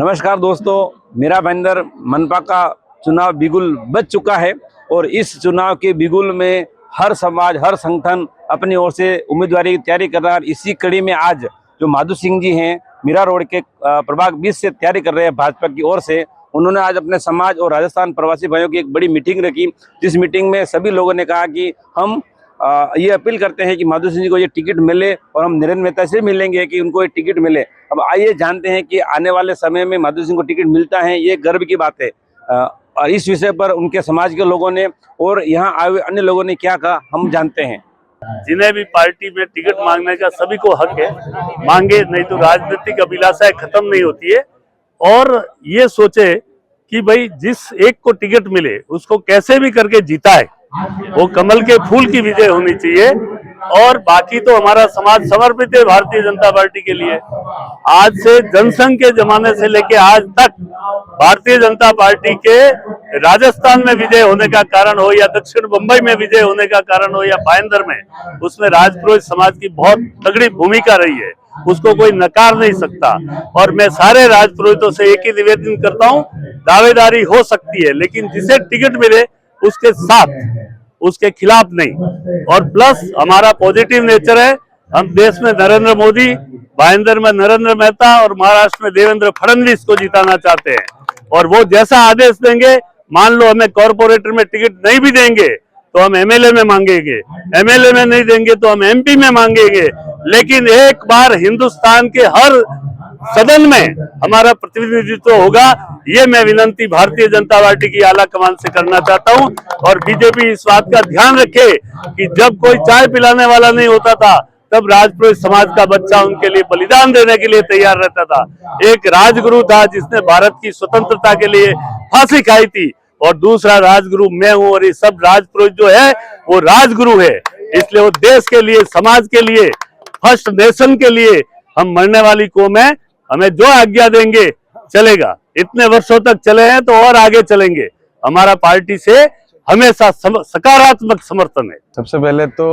नमस्कार दोस्तों, मीरा भाईंदर मनपा का चुनाव बिगुल बज चुका है और इस चुनाव के बिगुल में हर समाज, हर संगठन अपनी ओर से उम्मीदवारी की तैयारी कर रहा है। इसी कड़ी में आज जो माधु सिंह जी हैं, मीरा रोड के प्रभाग 20 से तैयारी कर रहे हैं भाजपा की ओर से। उन्होंने आज अपने समाज और राजस्थान प्रवासी भाइयों की एक बड़ी मीटिंग रखी, जिस मीटिंग में सभी लोगों ने कहा कि हम ये अपील करते हैं कि माधु सिंह जी को ये टिकट मिले और हम नरेंद्र मेहता से मिलेंगे कि उनको ये टिकट मिले। अब आइए जानते हैं कि आने वाले समय में माधु सिंह को टिकट मिलता है, ये गर्व की बात है। और इस विषय पर उनके समाज के लोगों ने और यहाँ आए हुए अन्य लोगों ने क्या कहा, हम जानते हैं। जिन्हें भी पार्टी में टिकट मांगने का सभी को हक है, मांगे, नहीं तो राजनीतिक अभिलाषाएं खत्म नहीं होती है। और ये सोचे कि भाई जिस एक को टिकट मिले उसको कैसे भी करके जीता है, वो कमल के फूल की विजय होनी चाहिए। और बाकी तो हमारा समाज समर्पित है भारतीय जनता पार्टी के लिए। आज से जनसंघ के जमाने से लेके आज तक भारतीय जनता पार्टी के राजस्थान में विजय होने का कारण हो या दक्षिण मुंबई में विजय होने का कारण हो या भाईंदर में, उसमें राजपुरोहित समाज की बहुत तगड़ी भूमिका रही है, उसको कोई नकार नहीं सकता। और मैं सारे राजपुरोहितों से एक ही निवेदन करता हूँ, दावेदारी हो सकती है लेकिन जिसे टिकट मिले उसके साथ, उसके खिलाफ नहीं। और प्लस हमारा पॉजिटिव नेचर है, हम देश में नरेंद्र मोदी, भाईंदर में नरेंद्र मेहता और महाराष्ट्र में देवेंद्र फडणवीस को जिताना चाहते हैं। और वो जैसा आदेश देंगे, मान लो हमें कॉर्पोरेटर में टिकट नहीं भी देंगे तो हम एमएलए में मांगेंगे, एमएलए में नहीं देंगे तो हम एमपी में मांगेंगे, लेकिन एक बार हिंदुस्तान के हर सदन में हमारा प्रतिनिधित्व होगा। ये मैं विनती भारतीय जनता पार्टी की आला कमान से करना चाहता हूं। और बीजेपी इस बात का ध्यान रखे कि जब कोई चाय पिलाने वाला नहीं होता था, तब राजपुरोहित समाज का बच्चा उनके लिए बलिदान देने के लिए तैयार रहता था। एक राजगुरु था जिसने भारत की स्वतंत्रता के लिए फांसी खाई थी, और दूसरा राजगुरु मैं हूं। और ये सब राजपुरोहित जो है वो राजगुरु है, इसलिए वो देश के लिए, समाज के लिए, फर्स्ट नेशन के लिए हम मरने वाली कौम है। हमें जो आज्ञा देंगे चलेगा, इतने वर्षों तक चले हैं तो और आगे चलेंगे। हमारा पार्टी से हमेशा सकारात्मक समर्थन है। सबसे पहले तो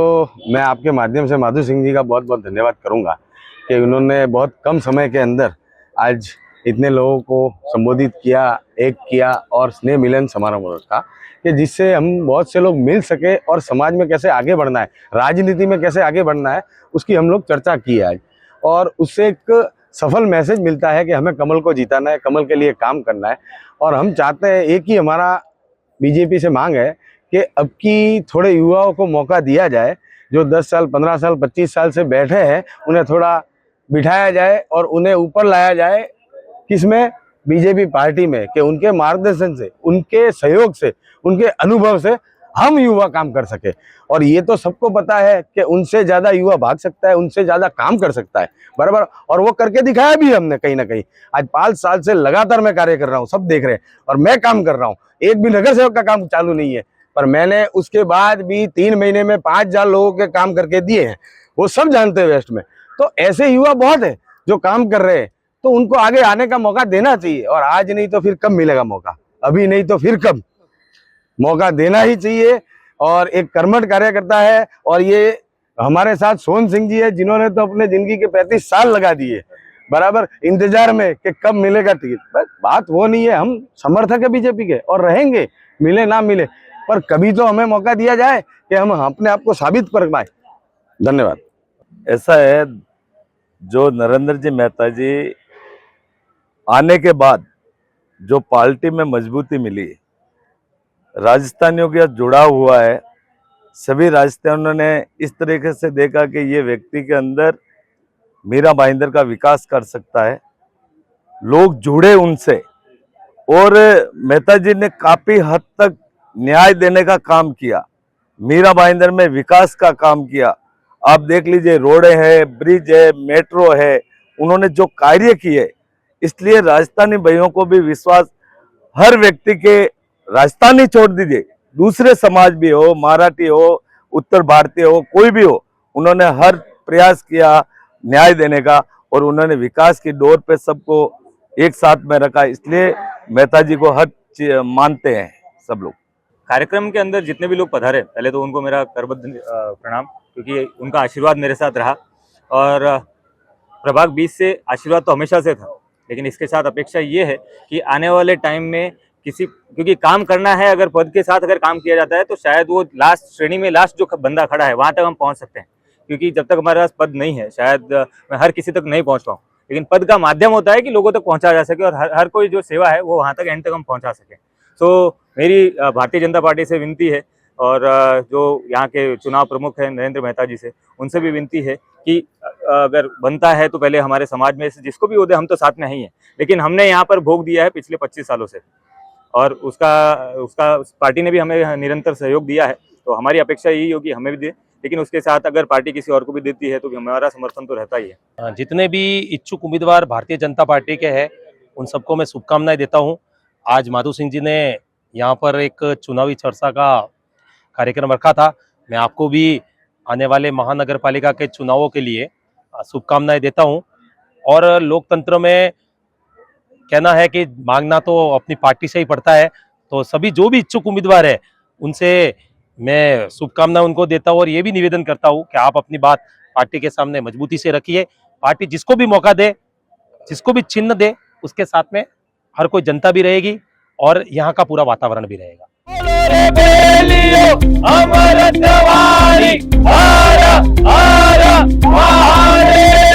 मैं आपके माध्यम से माधु सिंह जी का बहुत बहुत धन्यवाद करूंगा कि उन्होंने बहुत कम समय के अंदर आज इतने लोगों को संबोधित किया, एक किया और स्नेह मिलन समारोह रखा कि जिससे हम बहुत से लोग मिल सके और समाज में कैसे आगे बढ़ना है, राजनीति में कैसे आगे बढ़ना है, उसकी हम लोग चर्चा की आज। और उससे एक सफल मैसेज मिलता है कि हमें कमल को जिताना है, कमल के लिए काम करना है। और हम चाहते हैं, एक ही हमारा बीजेपी से मांग है कि अब की थोड़े युवाओं को मौका दिया जाए, जो 10 साल, 15 साल, 25 साल से बैठे हैं, उन्हें थोड़ा बिठाया जाए और उन्हें ऊपर लाया जाए। किसमें? बीजेपी पार्टी में, कि उनके मार्गदर्शन से, उनके सहयोग से, उनके अनुभव से हम युवा काम कर सके। और ये तो सबको पता है कि उनसे ज्यादा युवा भाग सकता है, उनसे ज्यादा काम कर सकता है, बराबर। और वो करके दिखाया भी हमने कहीं ना कहीं। आज 5 साल से लगातार मैं कार्य कर रहा हूँ, सब देख रहे हैं, और मैं काम कर रहा हूँ। एक भी नगर सेवक का काम चालू नहीं है, पर मैंने उसके बाद भी 3 महीने में 5000 लोगों के काम करके दिए हैं, वो सब जानते हैं वेस्ट में। तो ऐसे युवा बहुत है जो काम कर रहे हैं, तो उनको आगे आने का मौका देना चाहिए। और आज नहीं तो फिर कब मिलेगा मौका, अभी नहीं तो फिर कब, मौका देना ही चाहिए। और एक कर्मठ कार्यकर्ता है, और ये हमारे साथ सोहन सिंह जी है, जिन्होंने तो अपने जिंदगी के 35 साल लगा दिए बराबर इंतजार में कि कब मिलेगा टिकट। बस बात वो नहीं है, हम समर्थक है बीजेपी के और रहेंगे, मिले ना मिले, पर कभी तो हमें मौका दिया जाए कि हम अपने आप को साबित कर पाए। धन्यवाद। ऐसा है, जो नरेंद्र जी मेहता जी आने के बाद जो पार्टी में मजबूती मिली, राजस्थानियों के साथ जुड़ा हुआ है, सभी राजस्थानियों ने इस तरीके से देखा कि ये व्यक्ति के अंदर मीरा भाईंदर का विकास कर सकता है, लोग जुड़े उनसे। और मेहता जी ने काफी हद तक न्याय देने का काम किया, मीरा भाईंदर में विकास का काम किया। आप देख लीजिए, रोडें हैं, ब्रिज है, मेट्रो है, उन्होंने जो कार्य किए, इसलिए राजस्थानी भाइयों को भी विश्वास, हर व्यक्ति के, राजस्थानी छोड़ दीजिए, दूसरे समाज भी हो, मराठी हो, उत्तर भारतीय हो, कोई भी हो, उन्होंने हर प्रयास किया न्याय देने का। और उन्होंने विकास की डोर पे सबको एक साथ में रखा, इसलिए मेहता जी को हर मानते हैं सब लोग। कार्यक्रम के अंदर जितने भी लोग पधारे, पहले तो उनको मेरा करबद्ध प्रणाम, क्योंकि उनका आशीर्वाद मेरे साथ रहा। और प्रभाग 20 से आशीर्वाद तो हमेशा से था, लेकिन इसके साथ अपेक्षा ये है कि आने वाले टाइम में क्योंकि काम करना है, अगर पद के साथ अगर काम किया जाता है तो शायद वो लास्ट श्रेणी में लास्ट जो बंदा खड़ा है वहां तक हम पहुंच सकते हैं। क्योंकि जब तक हमारे पास पद नहीं है, शायद मैं हर किसी तक नहीं पहुंच पाऊँ, लेकिन पद का माध्यम होता है कि लोगों तक पहुंचा जा सके और हर कोई जो सेवा है वो वहां तक एंड तक हम पहुंचा सकें। तो मेरी भारतीय जनता पार्टी से विनती है, और जो यहाँ के चुनाव प्रमुख हैं नरेंद्र मेहता जी से, उनसे भी विनती है कि अगर बनता है तो पहले हमारे समाज में से जिसको भी होते, हम तो साथ में ही हैं, लेकिन हमने यहाँ पर भोग दिया है पिछले 25 सालों से, और उसका पार्टी ने भी हमें निरंतर सहयोग दिया है। तो हमारी अपेक्षा यही होगी हमें भी दे, लेकिन उसके साथ अगर पार्टी किसी और को भी देती है तो हमारा समर्थन तो रहता ही है। जितने भी इच्छुक उम्मीदवार भारतीय जनता पार्टी के हैं उन सबको मैं शुभकामनाएं देता हूं। आज माधु सिंह जी ने यहाँ पर एक चुनावी चर्चा का कार्यक्रम रखा था। मैं आपको भी आने वाले महानगर पालिका के चुनावों के लिए शुभकामनाएं देता हूं। और लोकतंत्र में कहना है कि मांगना तो अपनी पार्टी से ही पड़ता है, तो सभी जो भी इच्छुक उम्मीदवार है उनसे मैं शुभकामनाएं उनको देता हूं और ये भी निवेदन करता हूं कि आप अपनी बात पार्टी के सामने मजबूती से रखिए। पार्टी जिसको भी मौका दे, जिसको भी चिन्ह दे, उसके साथ में हर कोई जनता भी रहेगी और यहाँ का पूरा वातावरण भी रहेगा। अमर सवारी, हर हर महादेव।